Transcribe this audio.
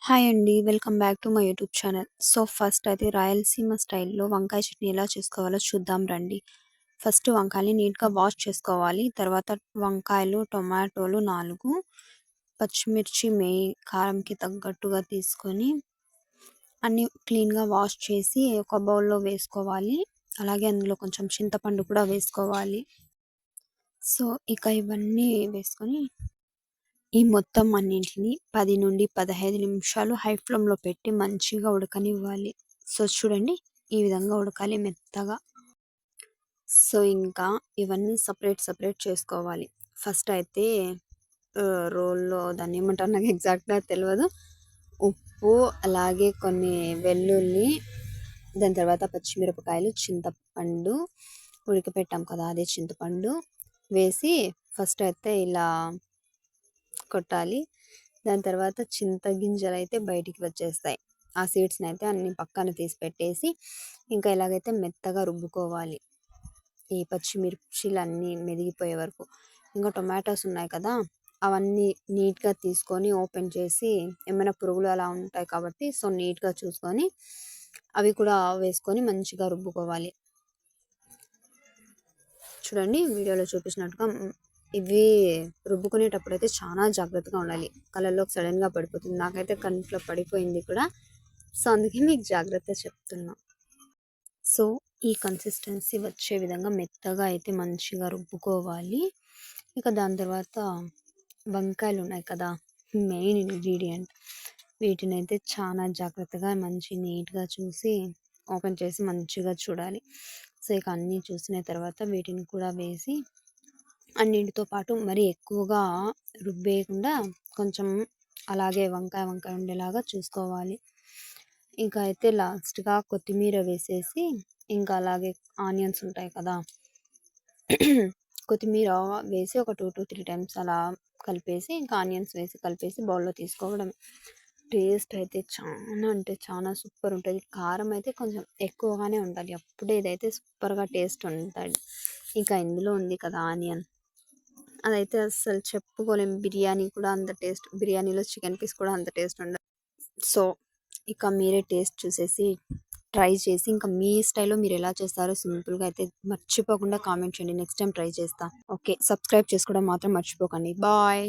Hi అండి. Welcome back to my YouTube channel. So, first అయితే రాయలసీమ స్టైల్‌లో వంకాయ చట్నీ ఎలా చేసుకోవాలో చూద్దాం రండి. ఫస్ట్ వంకాయని నీట్‌గా వాష్ చేసుకోవాలి. తర్వాత వంకాయలు, టొమాటోలు 4, పచ్చిమిర్చి కారంకి తగ్గట్టుగా తీసుకొని అన్నీ క్లీన్‌గా వాష్ చేసి ఒక బౌల్‌లో వేసుకోవాలి. అలాగే అందులో కొంచెం చింతపండు కూడా వేసుకోవాలి. సో, ఇక ఇవన్నీ వేసుకొని ఈ మొత్తం అన్నింటిని 10-15 నిమిషాలు హై ఫ్లేమ్‌లో పెట్టి మంచిగా ఉడకనివ్వాలి. సో, చూడండి ఈ విధంగా ఉడకాలి మెత్తగా. సో, ఇంకా ఇవన్నీ సెపరేట్ చేసుకోవాలి. ఫస్ట్ అయితే రోల్లో దాన్నేమంటారు నాకు ఎగ్జాక్ట్‌గా తెలవదు. ఉప్పు, అలాగే కొన్ని వెల్లుల్లి, దాని తర్వాత పచ్చిమిరపకాయలు, చింతపండు ఉడకపెట్టాం కదా! అదే చింతపండు వేసి ఫస్ట్ అయితే ఇలా కొట్టాలి. దాని తర్వాత చింతగింజలైతే బయటికి వచ్చేస్తాయి. ఆ సీడ్స్‌నైతే అన్నీ పక్కన తీసి పెట్టేసి, ఇంకా ఎలాగైతే మెత్తగా రుబ్బుకోవాలి. ఈ పచ్చిమిర్చిలన్నీ మెదిగిపోయే వరకు. ఇంకా టొమాటోస్ ఉన్నాయి కదా! అవన్నీ నీట్‌గా తీసుకొని ఓపెన్ చేసి ఏమైనా పురుగులు అలా ఉంటాయి కాబట్టి సో, నీట్‌గా చూసుకొని అవి కూడా వేసుకొని మంచిగా రుబ్బుకోవాలి. చూడండి వీడియోలో చూపించినట్టుగా ఇవి రుబ్బుకునేటప్పుడైతే చాలా జాగ్రత్తగా ఉండాలి. కళ్ళల్లోకి సడన్‌గా పడిపోతుంది. నాకైతే కంట్లో పడిపోయింది కూడా. సో, అందుకే మీకు జాగ్రత్త చెప్తున్నా. సో, ఈ కన్సిస్టెన్సీ వచ్చే విధంగా మెత్తగా అయితే మంచిగా రుబ్బుకోవాలి. ఇక దాని తర్వాత వంకాయలున్నాయి కదా! Main ingredient. వీటినైతే చాలా జాగ్రత్తగా నీట్‌గా చూసి ఓపెన్ చేసి మంచిగా చూడాలి. సో, ఇక అన్నీ చూసిన తర్వాత వీటిని కూడా వేసి అన్నిటితో పాటు మరీ ఎక్కువగా రుబ్బేయకుండా కొంచెం అలాగే వంకాయ ఉండేలాగా చూసుకోవాలి. ఇంకా అయితే లాస్ట్‌గా కొత్తిమీర వేసేసి ఇంకా అలాగే ఆనియన్స్ ఉంటాయి కదా! కొత్తిమీర వేసి ఒక 2-3 టైమ్స్ అలా కలిపేసి ఇంకా ఆనియన్స్ వేసి కలిపేసి బౌల్‌లో తీసుకోవడమే. టేస్ట్ అయితే చానా అంటే చానా సూపర్ ఉంటది. కారం అయితే కొంచెం ఎక్కువగానే ఉండాలి. అప్పుడే ఇదైతే సూపర్‌గా టేస్ట్ ఉంటది. ఇంకా ఇందులో ఉంది కదా ఆనియన్, అదైతే అస్సలు చెప్పుకోలేం. బిర్యానీలో చికెన్ పీస్ కూడా అంత టేస్ట్ ఉండదు. సో, ఇక మీరే టేస్ట్ చూసేసి ట్రై చేసి ఇంకా మీ స్టైల్‌లో మీరెలా చేస్తారో సింపుల్‌గా అయితే మర్చిపోకుండా కామెంట్ చేయండి. నెక్స్ట్ టైమ్ ట్రై చేస్తా. ఓకే. సబ్స్క్రైబ్ చేసుకోవడం మాత్రం మర్చిపోకండి. బాయ్.